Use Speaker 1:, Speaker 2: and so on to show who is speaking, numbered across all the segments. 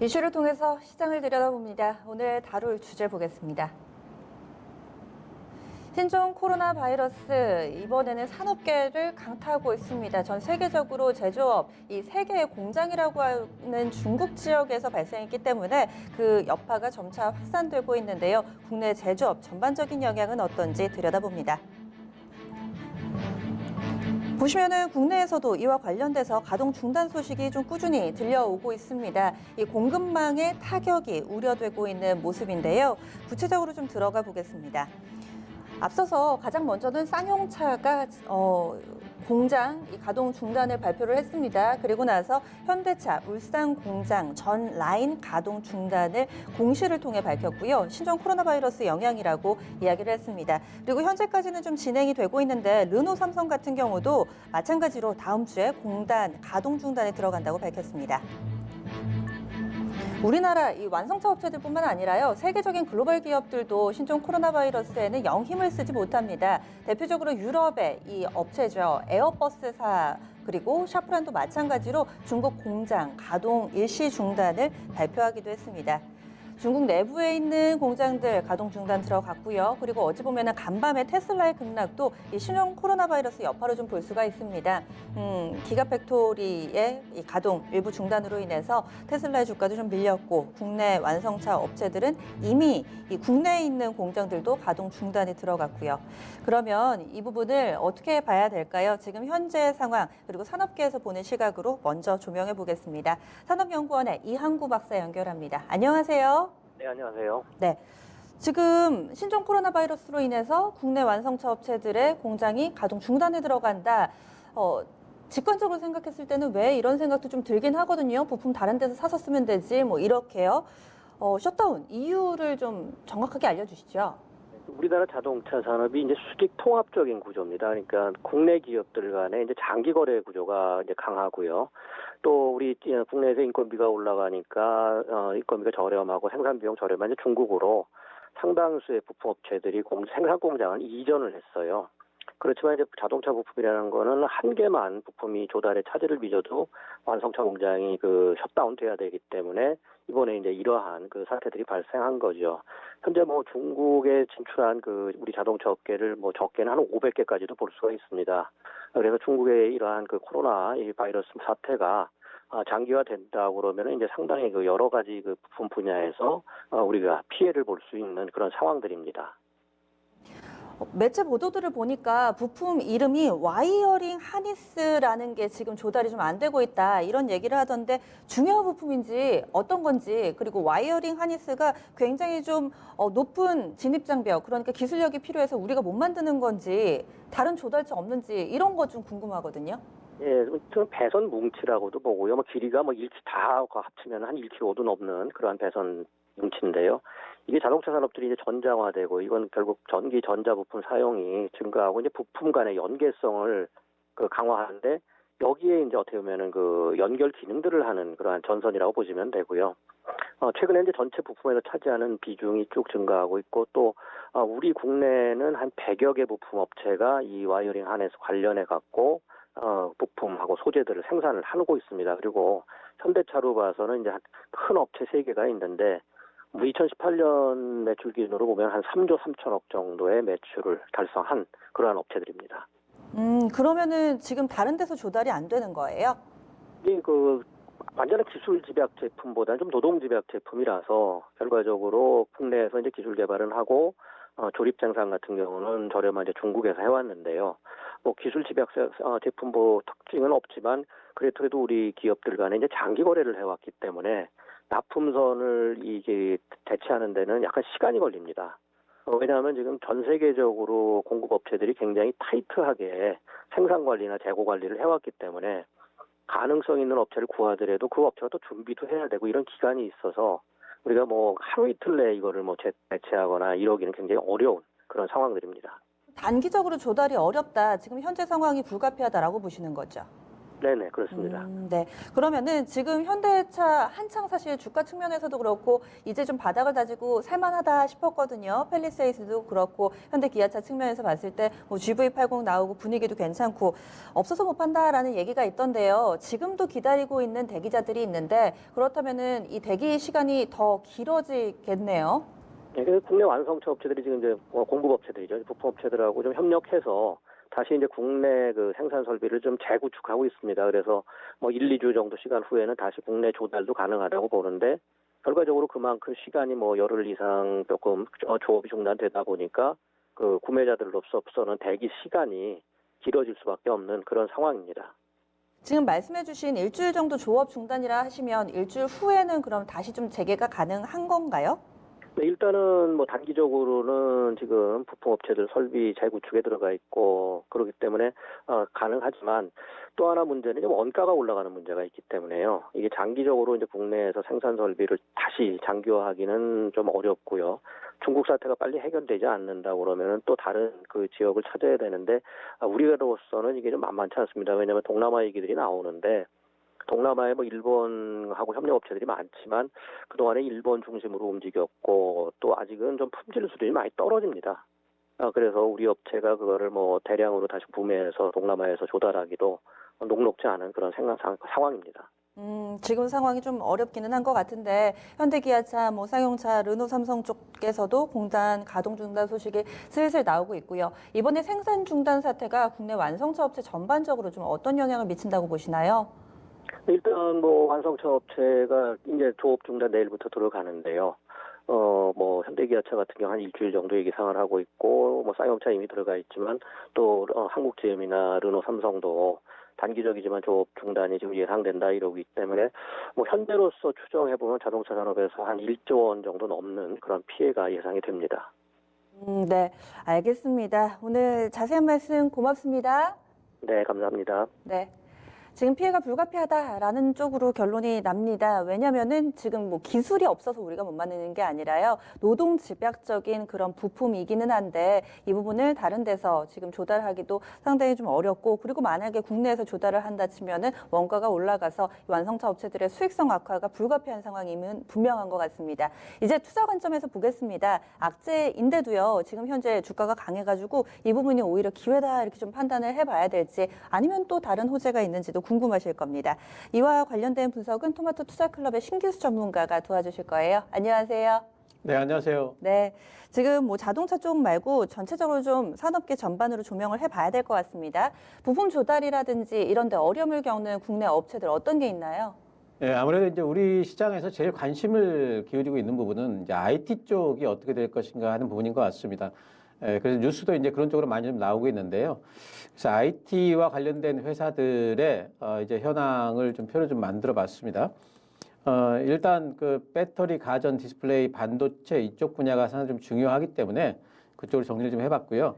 Speaker 1: 이슈를 통해서 시장을 들여다봅니다. 오늘 다룰 주제 보겠습니다. 신종 코로나 바이러스, 이번에는 산업계를 강타하고 있습니다. 전 세계적으로 제조업, 이 세계의 공장이라고 하는 중국 지역에서 발생했기 때문에 그 여파가 점차 확산되고 있는데요. 국내 제조업 전반적인 영향은 어떤지 들여다봅니다. 보시면은 국내에서도 이와 관련돼서 가동 중단 소식이 좀 꾸준히 들려오고 있습니다. 이 공급망의 타격이 우려되고 있는 모습인데요. 구체적으로 좀 들어가 보겠습니다. 앞서서 가장 먼저는 쌍용차가 공장 가동 중단을 발표를 했습니다. 그리고 나서 현대차 울산 공장 전 라인 가동 중단을 공시를 통해 밝혔고요. 신종 코로나 바이러스 영향이라고 이야기를 했습니다. 그리고 현재까지는 좀 진행이 되고 있는데 르노 삼성 같은 경우도 마찬가지로 다음 주에 공단 가동 중단에 들어간다고 밝혔습니다. 우리나라 이 완성차 업체들뿐만 아니라요, 세계적인 글로벌 기업들도 신종 코로나 바이러스에는 영 힘을 쓰지 못합니다. 대표적으로 유럽의 이 업체죠, 에어버스사 그리고 샤프란도 마찬가지로 중국 공장 가동 일시 중단을 발표하기도 했습니다. 중국 내부에 있는 공장들 가동 중단 들어갔고요. 그리고 어찌 보면 간밤에 테슬라의 급락도 이 신종 코로나 바이러스 여파로 좀 볼 수가 있습니다. 기가팩토리의 이 가동 일부 중단으로 인해서 테슬라의 주가도 좀 밀렸고, 국내 완성차 업체들은 이미 이 국내에 있는 공장들도 가동 중단에 들어갔고요. 그러면 이 부분을 어떻게 봐야 될까요? 지금 현재 상황 그리고 산업계에서 보는 시각으로 먼저 조명해 보겠습니다. 산업연구원의 이항구 박사 연결합니다. 안녕하세요.
Speaker 2: 네, 안녕하세요.
Speaker 1: 네. 지금 신종 코로나 바이러스로 인해서 국내 완성차 업체들의 공장이 가동 중단에 들어간다. 직관적으로 생각했을 때는 왜 이런 생각도 좀 들긴 하거든요. 부품 다른 데서 사서 쓰면 되지, 뭐 이렇게요. 셧다운 이유를 좀 정확하게 알려주시죠.
Speaker 2: 우리나라 자동차 산업이 이제 수직 통합적인 구조입니다. 그러니까 국내 기업들 간의 이제 장기 거래 구조가 이제 강하고요. 또 우리 국내에서 인건비가 올라가니까 인건비가 저렴하고 생산 비용 저렴한 이제 중국으로 상당수의 부품 업체들이 생산 공장을 이전을 했어요. 그렇지만 이제 자동차 부품이라는 거는 한 개만 부품이 조달에 차질을 빚어도 완성차 공장이 셧다운 돼야 되기 때문에 이번에 이제 이러한 사태들이 발생한 거죠. 현재 뭐 중국에 진출한 우리 자동차 업계를 뭐 적게는 한 500개까지도 볼 수가 있습니다. 그래서 중국의 이러한 코로나 이 바이러스 사태가 장기화된다고 그러면 이제 상당히 여러 가지 부품 분야에서 우리가 피해를 볼 수 있는 그런 상황들입니다.
Speaker 1: 매체 보도들을 보니까 부품 이름이 와이어링 하니스라는 게 지금 조달이 좀 안 되고 있다, 이런 얘기를 하던데 중요한 부품인지 어떤 건지, 그리고 와이어링 하니스가 굉장히 좀 높은 진입장벽, 그러니까 기술력이 필요해서 우리가 못 만드는 건지 다른 조달처 없는지 이런 거 좀 궁금하거든요.
Speaker 2: 예, 저는 배선 뭉치라고도 보고요. 뭐 길이가 뭐 1km 다 합치면 한 1km도 넘는 그러한 배선 뭉치인데요. 이게 자동차 산업들이 이제 전장화되고, 이건 결국 전기 전자 부품 사용이 증가하고 이제 부품 간의 연계성을 강화하는데, 여기에 이제 어떻게 보면은 연결 기능들을 하는 그러한 전선이라고 보시면 되고요. 최근에 이제 전체 부품에서 차지하는 비중이 쭉 증가하고 있고, 또 우리 국내는 한 100여 개 부품 업체가 이 와이어링 한에서 관련해 갖고 부품하고 소재들을 생산을 하고 있습니다. 그리고 현대차로 봐서는 이제 큰 업체 3개가 있는데, 2018년 매출 기준으로 보면 한 3조 3천억 정도의 매출을 달성한 그러한 업체들입니다.
Speaker 1: 그러면은 지금 다른 데서 조달이 안 되는 거예요?
Speaker 2: 이게 완전한 기술 집약 제품보다는 좀 노동 집약 제품이라서 결과적으로 국내에서 이제 기술 개발은 하고 조립 생산 같은 경우는 저렴한 이제 중국에서 해왔는데요. 뭐 기술 집약 제품 특징은 없지만 그래도 우리 기업들 간에 이제 장기 거래를 해왔기 때문에 납품선을 이게 대체하는 데는 약간 시간이 걸립니다. 왜냐하면 지금 전 세계적으로 공급 업체들이 굉장히 타이트하게 생산 관리나 재고 관리를 해왔기 때문에 가능성 있는 업체를 구하더라도 그 업체가 또 준비도 해야 되고, 이런 기간이 있어서 우리가 뭐 하루 이틀 내에 이거를 뭐 대체하거나 이러기는 굉장히 어려운 그런 상황들입니다.
Speaker 1: 단기적으로 조달이 어렵다, 지금 현재 상황이 불가피하다라고 보시는 거죠?
Speaker 2: 네네, 그렇습니다.
Speaker 1: 네. 그러면은 지금 현대차 한창 사실 주가 측면에서도 그렇고 이제 좀 바닥을 다지고 살만하다 싶었거든요. 팰리세이드도 그렇고 현대 기아차 측면에서 봤을 때 뭐 GV80 나오고 분위기도 괜찮고 없어서 못 판다라는 얘기가 있던데요. 지금도 기다리고 있는 대기자들이 있는데 그렇다면은 이 대기 시간이 더 길어지겠네요.
Speaker 2: 네, 그래서 국내 완성차 업체들이 지금 이제 공급업체들이죠. 부품업체들하고 좀 협력해서 다시 이제 국내 그 생산 설비를 좀 재구축하고 있습니다. 그래서 뭐 1, 2주 정도 시간 후에는 다시 국내 조달도 가능하다고 보는데 결과적으로 그만큼 시간이 뭐 열흘 이상 조금 조업이 중단되다 보니까 그 구매자들로서는 대기 시간이 길어질 수밖에 없는 그런 상황입니다.
Speaker 1: 지금 말씀해주신 일주일 정도 조업 중단이라 하시면 일주일 후에는 그럼 다시 좀 재개가 가능한 건가요?
Speaker 2: 네, 일단은 뭐 단기적으로는 지금 부품업체들 설비 재구축에 들어가 있고 그렇기 때문에 가능하지만 또 하나 문제는 좀 원가가 올라가는 문제가 있기 때문에요. 이게 장기적으로 이제 국내에서 생산 설비를 다시 장기화하기는 좀 어렵고요. 중국 사태가 빨리 해결되지 않는다 그러면은 또 다른 그 지역을 찾아야 되는데 우리로서는 이게 좀 만만치 않습니다. 왜냐하면 동남아 얘기들이 나오는데. 동남아에 뭐 일본하고 협력업체들이 많지만 그동안에 일본 중심으로 움직였고 또 아직은 좀 품질 수준이 많이 떨어집니다. 그래서 우리 업체가 그거를 뭐 대량으로 다시 구매해서 동남아에서 조달하기도 녹록지 않은 그런 상황입니다.
Speaker 1: 지금 상황이 좀 어렵기는 한 것 같은데 현대기아차, 뭐 쌍용차, 르노, 삼성 쪽에서도 공단 가동 중단 소식이 슬슬 나오고 있고요. 이번에 생산 중단 사태가 국내 완성차 업체 전반적으로 좀 어떤 영향을 미친다고 보시나요?
Speaker 2: 일단 뭐 완성차 업체가 이제 조업 중단 내일부터 들어가는데요. 뭐 현대기아차 같은 경우 한 일주일 정도 예상을 하고 있고 뭐 쌍용차 이미 들어가 있지만 또 한국GM이나 르노, 삼성도 단기적이지만 조업 중단이 지금 예상된다 이러기 때문에 뭐 현대로서 추정해 보면 자동차 산업에서 한 1조 원 정도 넘는 그런 피해가 예상이 됩니다.
Speaker 1: 네, 알겠습니다. 오늘 자세한 말씀 고맙습니다.
Speaker 2: 네, 감사합니다.
Speaker 1: 네. 지금 피해가 불가피하다라는 쪽으로 결론이 납니다. 왜냐면은 지금 뭐 기술이 없어서 우리가 못 만드는 게 아니라요. 노동 집약적인 그런 부품이기는 한데 이 부분을 다른 데서 지금 조달하기도 상당히 좀 어렵고 그리고 만약에 국내에서 조달을 한다 치면은 원가가 올라가서 완성차 업체들의 수익성 악화가 불가피한 상황이면 분명한 것 같습니다. 이제 투자 관점에서 보겠습니다. 악재인데도요. 지금 현재 주가가 강해가지고 이 부분이 오히려 기회다 이렇게 좀 판단을 해봐야 될지 아니면 또 다른 호재가 있는지도 궁금하실 겁니다. 이와 관련된 분석은 토마토 투자클럽의 신기수 전문가가 도와주실 거예요. 안녕하세요.
Speaker 3: 네, 안녕하세요.
Speaker 1: 네, 지금 뭐 자동차 쪽 말고 전체적으로 좀 산업계 전반으로 조명을 해봐야 될 것 같습니다. 부품 조달이라든지 이런 데 어려움을 겪는 국내 업체들 어떤 게 있나요?
Speaker 3: 네, 아무래도 이제 우리 시장에서 제일 관심을 기울이고 있는 부분은 이제 IT 쪽이 어떻게 될 것인가 하는 부분인 것 같습니다. 그래서 뉴스도 이제 그런 쪽으로 많이 좀 나오고 있는데요. 그래서 IT와 관련된 회사들의 이제 현황을 좀 표를 좀 만들어 봤습니다. 일단 그 배터리, 가전, 디스플레이, 반도체 이쪽 분야가 상당히 좀 중요하기 때문에 그쪽으로 정리를 좀 해봤고요.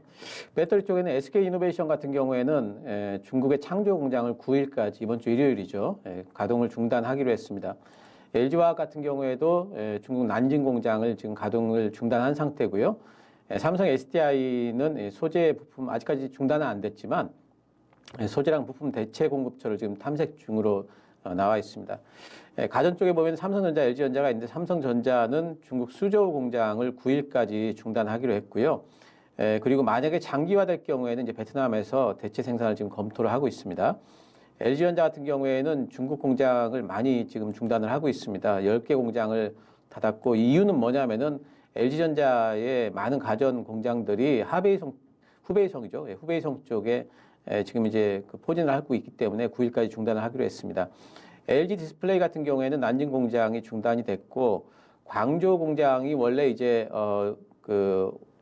Speaker 3: 배터리 쪽에는 SK 이노베이션 같은 경우에는 중국의 창조 공장을 9일까지 이번 주 일요일이죠. 가동을 중단하기로 했습니다. LG화학 같은 경우에도 중국 난징 공장을 지금 가동을 중단한 상태고요. 삼성 SDI는 소재 부품 아직까지 중단은 안 됐지만 소재랑 부품 대체 공급처를 지금 탐색 중으로 나와 있습니다. 가전 쪽에 보면 삼성전자, LG전자가 있는데 삼성전자는 중국 수저우 공장을 9일까지 중단하기로 했고요. 그리고 만약에 장기화될 경우에는 이제 베트남에서 대체 생산을 지금 검토를 하고 있습니다. LG전자 같은 경우에는 중국 공장을 많이 지금 중단을 하고 있습니다. 10개 공장을 닫았고 이유는 뭐냐면은 LG전자의 많은 가전 공장들이 후베이성이죠. 후베이성 쪽에 지금 이제 그 포진을 하고 있기 때문에 9일까지 중단을 하기로 했습니다. LG 디스플레이 같은 경우에는 난징 공장이 중단이 됐고 광저우 공장이 원래 이제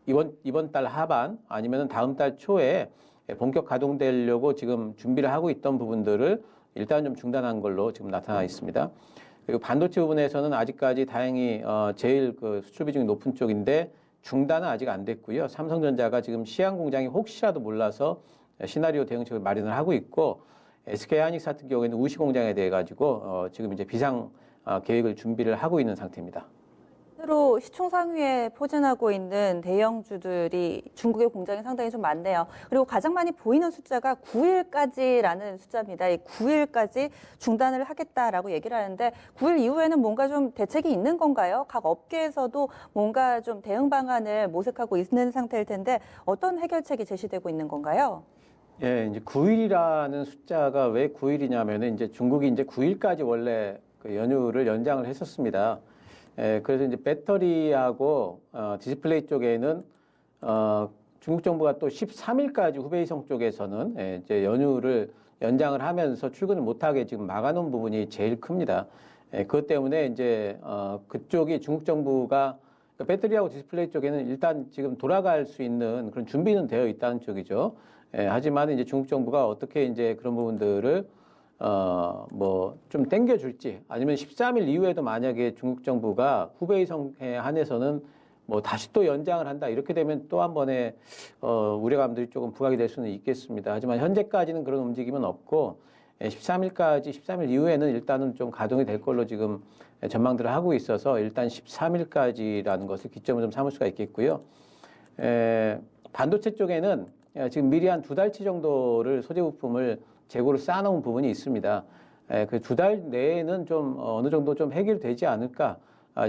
Speaker 3: 이번 달 하반 아니면은 다음 달 초에 본격 가동되려고 지금 준비를 하고 있던 부분들을 일단 좀 중단한 걸로 지금 나타나 있습니다. 그리고 반도체 부분에서는 아직까지 다행히 제일 그 수출 비중이 높은 쪽인데 중단은 아직 안 됐고요. 삼성전자가 지금 시안 공장이 혹시라도 몰라서 시나리오 대응책을 마련을 하고 있고 SK하이닉스 같은 경우에는 우시 공장에 대해 가지고 지금 이제 비상 계획을 준비를 하고 있는 상태입니다.
Speaker 1: 새로 시총 상위에 포진하고 있는 대형주들이 중국의 공장이 상당히 좀 많네요. 그리고 가장 많이 보이는 숫자가 9일까지라는 숫자입니다. 이 9일까지 중단을 하겠다라고 얘기를 하는데 9일 이후에는 뭔가 좀 대책이 있는 건가요? 각 업계에서도 뭔가 좀 대응 방안을 모색하고 있는 상태일 텐데 어떤 해결책이 제시되고 있는 건가요?
Speaker 3: 예, 이제 9일이라는 숫자가 왜 9일이냐면은 이제 중국이 이제 9일까지 원래 그 연휴를 연장을 했었습니다. 그래서 이제 배터리하고 디스플레이 쪽에는 중국 정부가 또 13일까지 후베이성 쪽에서는 이제 연휴를 연장을 하면서 출근을 못하게 지금 막아놓은 부분이 제일 큽니다. 그것 때문에 이제 그쪽이 중국 정부가 그러니까 배터리하고 디스플레이 쪽에는 일단 지금 돌아갈 수 있는 그런 준비는 되어 있다는 쪽이죠. 하지만 이제 중국 정부가 어떻게 이제 그런 부분들을 뭐 좀 땡겨줄지 아니면 13일 이후에도 만약에 중국 정부가 후베이성에 한해서는 뭐 다시 또 연장을 한다 이렇게 되면 또 한 번에 우려감들이 조금 부각이 될 수는 있겠습니다. 하지만 현재까지는 그런 움직임은 없고 13일 이후에는 일단은 좀 가동이 될 걸로 지금 전망들을 하고 있어서 일단 13일까지라는 것을 기점으로 좀 삼을 수가 있겠고요. 반도체 쪽에는 지금 미리 한 2달치 정도를 소재 부품을 재고를 쌓아놓은 부분이 있습니다. 그 2달 내에는 좀 어느 정도 좀 해결되지 않을까.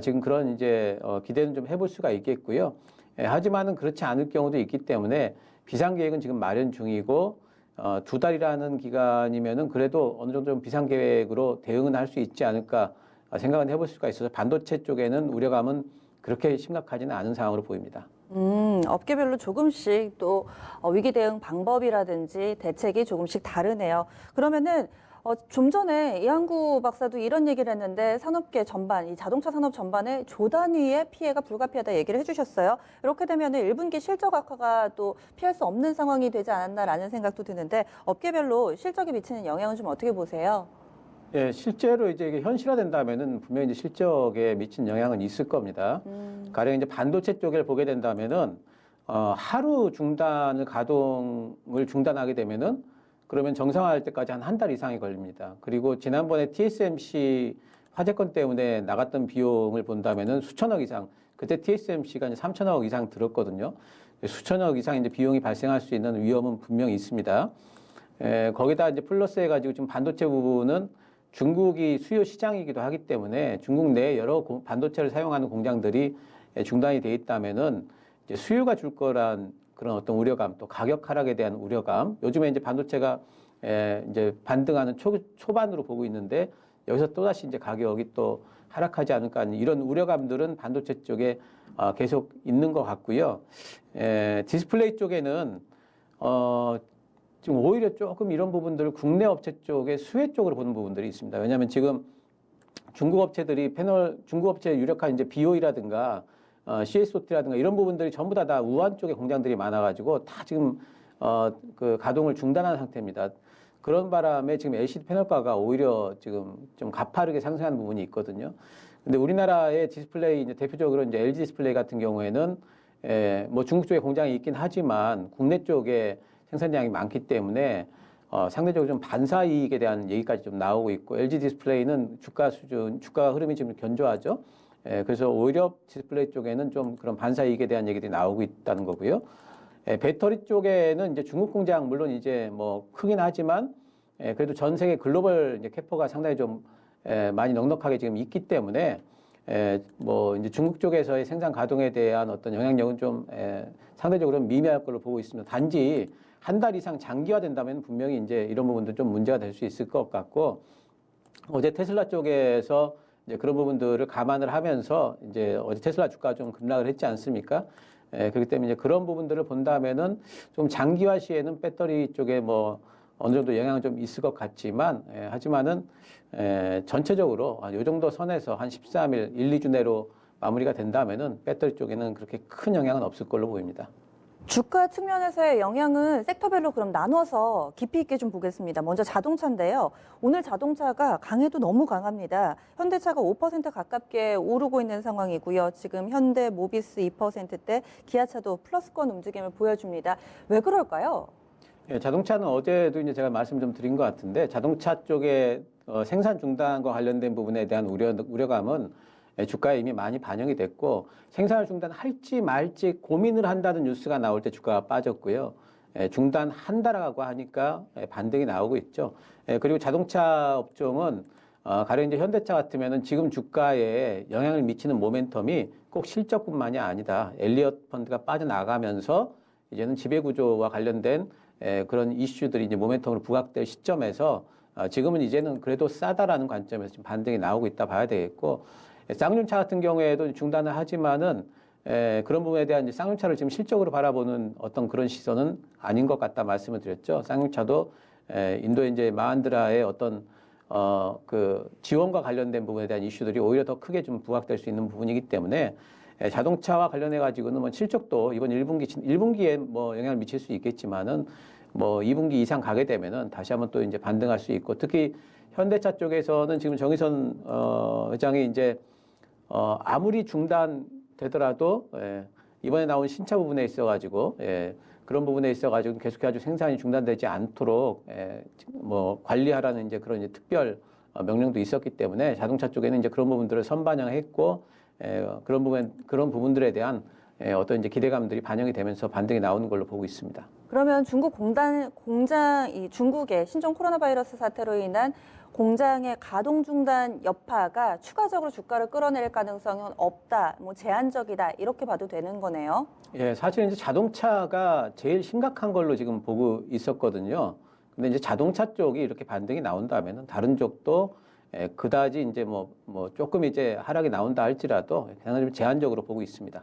Speaker 3: 지금 그런 이제 기대는 좀 해볼 수가 있겠고요. 하지만은 그렇지 않을 경우도 있기 때문에 비상계획은 지금 마련 중이고 2달이라는 기간이면은 그래도 어느 정도 좀 비상계획으로 대응은 할 수 있지 않을까 생각은 해볼 수가 있어서 반도체 쪽에는 우려감은 그렇게 심각하지는 않은 상황으로 보입니다.
Speaker 1: 업계별로 조금씩 또 위기 대응 방법이라든지 대책이 조금씩 다르네요. 그러면은 좀 전에 이한구 박사도 이런 얘기를 했는데 산업계 전반, 이 자동차 산업 전반에 조 단위의 피해가 불가피하다 얘기를 해주셨어요. 이렇게 되면 1분기 실적 악화가 또 피할 수 없는 상황이 되지 않았나라는 생각도 드는데 업계별로 실적에 미치는 영향은 좀 어떻게 보세요?
Speaker 3: 예, 실제로 이제 이게 현실화된다면은 분명히 이제 실적에 미친 영향은 있을 겁니다. 가령 이제 반도체 쪽을 보게 된다면은 하루 가동을 중단하게 되면은 그러면 정상화할 때까지 한 달 이상이 걸립니다. 그리고 지난번에 TSMC 화재건 때문에 나갔던 비용을 본다면은 수천억 이상, 그때 TSMC가 이제 3천억 이상 들었거든요. 수천억 이상 이제 비용이 발생할 수 있는 위험은 분명히 있습니다. 거기다 이제 플러스 해가지고 지금 반도체 부분은 중국이 수요 시장이기도 하기 때문에 중국 내 여러 반도체를 사용하는 공장들이 중단이 돼 있다면은 이제 수요가 줄 거란 그런 어떤 우려감, 또 가격 하락에 대한 우려감. 요즘에 이제 반도체가 이제 반등하는 초반으로 보고 있는데 여기서 또다시 이제 가격이 또 하락하지 않을까 하는 이런 우려감들은 반도체 쪽에 계속 있는 것 같고요. 디스플레이 쪽에는 지금 오히려 조금 이런 부분들을 국내 업체 쪽의 수혜 쪽으로 보는 부분들이 있습니다. 왜냐하면 지금 중국 업체들이 중국 업체 유력한 이제 BOE라든가 CSOT라든가 이런 부분들이 전부 다 우한 쪽에 공장들이 많아가지고 다 지금 그 가동을 중단한 상태입니다. 그런 바람에 지금 LCD 패널가가 오히려 지금 좀 가파르게 상승하는 부분이 있거든요. 근데 우리나라의 디스플레이 이제 대표적으로 이제 LG 디스플레이 같은 경우에는 뭐 중국 쪽에 공장이 있긴 하지만 국내 쪽에 생산량이 많기 때문에 상대적으로 좀 반사 이익에 대한 얘기까지 좀 나오고 있고 LG 디스플레이는 주가 흐름이 지금 견조하죠. 그래서 오히려 디스플레이 쪽에는 좀 그런 반사 이익에 대한 얘기들이 나오고 있다는 거고요. 배터리 쪽에는 이제 중국 공장 물론 이제 뭐 크긴 하지만 그래도 전 세계 글로벌 이제 캐퍼가 상당히 좀 많이 넉넉하게 지금 있기 때문에 뭐 이제 중국 쪽에서의 생산 가동에 대한 어떤 영향력은 좀 상대적으로 미미할 걸로 보고 있습니다. 단지 한 달 이상 장기화된다면 분명히 이제 이런 부분도 좀 문제가 될 수 있을 것 같고 어제 테슬라 쪽에서 이제 그런 부분들을 감안을 하면서 이제 어제 테슬라 주가 좀 급락을 했지 않습니까? 그렇기 때문에 이제 그런 부분들을 본다면은 좀 장기화 시에는 배터리 쪽에 뭐 어느 정도 영향은 좀 있을 것 같지만 하지만은 전체적으로 이 정도 선에서 한 13일, 1, 2주 내로 마무리가 된다면은 배터리 쪽에는 그렇게 큰 영향은 없을 걸로 보입니다.
Speaker 1: 주가 측면에서의 영향은 섹터별로 그럼 나눠서 깊이 있게 좀 보겠습니다. 먼저 자동차인데요. 오늘 자동차가 강해도 너무 강합니다. 현대차가 5% 가깝게 오르고 있는 상황이고요. 지금 현대 모비스 2%대, 기아차도 플러스권 움직임을 보여줍니다. 왜 그럴까요?
Speaker 3: 자동차는 어제도 이제 제가 말씀 좀 드린 것 같은데 자동차 쪽에 생산 중단과 관련된 부분에 대한 우려감은 주가에 이미 많이 반영이 됐고 생산을 중단할지 말지 고민을 한다는 뉴스가 나올 때 주가가 빠졌고요. 중단한다라고 하니까 반등이 나오고 있죠. 그리고 자동차 업종은 가령 이제 현대차 같으면은 지금 주가에 영향을 미치는 모멘텀이 꼭 실적뿐만이 아니다. 엘리엇 펀드가 빠져나가면서 이제는 지배구조와 관련된 그런 이슈들이 이제 모멘텀으로 부각될 시점에서 지금은 이제는 그래도 싸다라는 관점에서 지금 반등이 나오고 있다 봐야 되겠고, 쌍용차 같은 경우에도 중단을 하지만은 그런 부분에 대한 이제 쌍용차를 지금 실적으로 바라보는 어떤 그런 시선은 아닌 것 같다 말씀을 드렸죠. 쌍용차도 인도의 이제 마한드라의 어떤 그 지원과 관련된 부분에 대한 이슈들이 오히려 더 크게 좀 부각될 수 있는 부분이기 때문에 자동차와 관련해 가지고는 뭐 실적도 이번 1분기에 뭐 영향을 미칠 수 있겠지만은 뭐 2분기 이상 가게 되면은 다시 한번 또 이제 반등할 수 있고, 특히 현대차 쪽에서는 지금 정의선 회장이 이제 아무리 중단되더라도 이번에 나온 신차 부분에 있어 가지고 그런 부분에 있어 가지고 계속해서 생산이 중단되지 않도록 뭐 관리하라는 이제 그런 이제 특별 명령도 있었기 때문에 자동차 쪽에는 이제 그런 부분들을 선반영했고, 그런 부분들에 대한 어떤 이제 기대감들이 반영이 되면서 반등이 나오는 걸로 보고 있습니다.
Speaker 1: 그러면 중국 중국의 신종 코로나 바이러스 사태로 인한 공장의 가동 중단 여파가 추가적으로 주가를 끌어낼 가능성은 없다, 뭐 제한적이다, 이렇게 봐도 되는 거네요.
Speaker 3: 예, 사실 이제 자동차가 제일 심각한 걸로 지금 보고 있었거든요. 근데 이제 자동차 쪽이 이렇게 반등이 나온다면은 다른 쪽도 그다지 이제 뭐 조금 이제 하락이 나온다 할지라도 그냥 좀 제한적으로 보고 있습니다.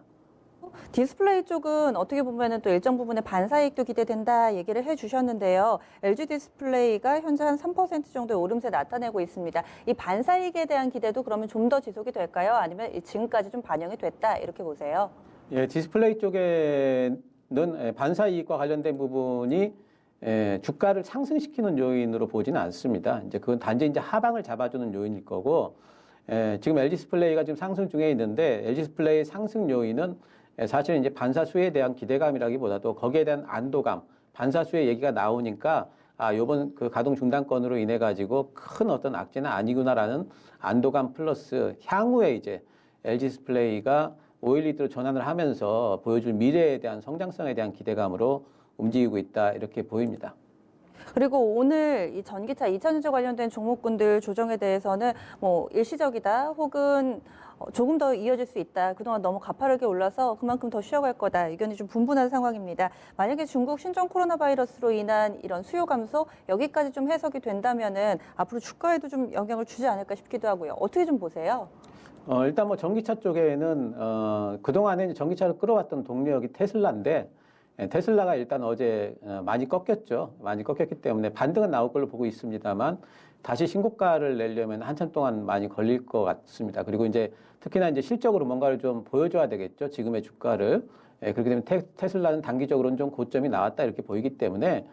Speaker 1: 디스플레이 쪽은 어떻게 보면은 또 일정 부분의 반사이익도 기대된다 얘기를 해주셨는데요. LG 디스플레이가 현재 한 3% 정도의 오름세 나타내고 있습니다. 이 반사이익에 대한 기대도 그러면 좀 더 지속이 될까요? 아니면 지금까지 좀 반영이 됐다 이렇게 보세요?
Speaker 3: 예, 디스플레이 쪽에는 반사이익과 관련된 부분이 주가를 상승시키는 요인으로 보지는 않습니다. 이제 그건 단지 이제 하방을 잡아주는 요인일 거고, 지금 LG 디스플레이가 지금 상승 중에 있는데 LG 디스플레이 상승 요인은 사실은 이제 반사수에 대한 기대감이라기보다도 거기에 대한 안도감, 반사수의 얘기가 나오니까 요번 그 가동 중단건으로 인해 가지고 큰 어떤 악재는 아니구나라는 안도감 플러스 향후에 이제 LG 디스플레이가 OLED로 전환을 하면서 보여줄 미래에 대한 성장성에 대한 기대감으로 움직이고 있다 이렇게 보입니다.
Speaker 1: 그리고 오늘 이 전기차 2차전지 관련된 종목군들 조정에 대해서는 뭐 일시적이다 혹은 조금 더 이어질 수 있다. 그동안 너무 가파르게 올라서 그만큼 더 쉬어갈 거다. 의견이 좀 분분한 상황입니다. 만약에 중국 신종 코로나 바이러스로 인한 이런 수요 감소 여기까지 좀 해석이 된다면은 앞으로 주가에도 좀 영향을 주지 않을까 싶기도 하고요. 어떻게 좀 보세요?
Speaker 3: 일단 뭐 전기차 쪽에는 그동안에 이제 전기차를 끌어왔던 동력이 테슬라인데, 테슬라가 일단 어제 많이 꺾였죠. 많이 꺾였기 때문에 반등은 나올 걸로 보고 있습니다만 다시 신고가를 내려면 한참 동안 많이 걸릴 것 같습니다. 그리고 이제 특히나 이제 실적으로 뭔가를 좀 보여줘야 되겠죠. 지금의 주가를. 그렇게 되면 테슬라는 단기적으로는 좀 고점이 나왔다 이렇게 보이기 때문에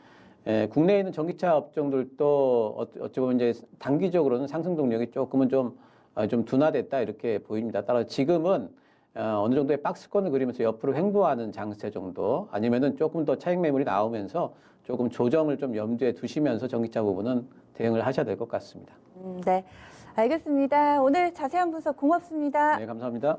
Speaker 3: 국내에 있는 전기차 업종들도 어찌 보면 이제 단기적으로는 상승 동력이 조금은 좀 둔화됐다 이렇게 보입니다. 따라서 지금은 어느 정도의 박스권을 그리면서 옆으로 횡보하는 장세 정도, 아니면은 조금 더 차익 매물이 나오면서 조금 조정을 좀 염두에 두시면서 전기차 부분은 대응을 하셔야 될 것 같습니다.
Speaker 1: 네, 알겠습니다. 오늘 자세한 분석 고맙습니다.
Speaker 3: 네, 감사합니다.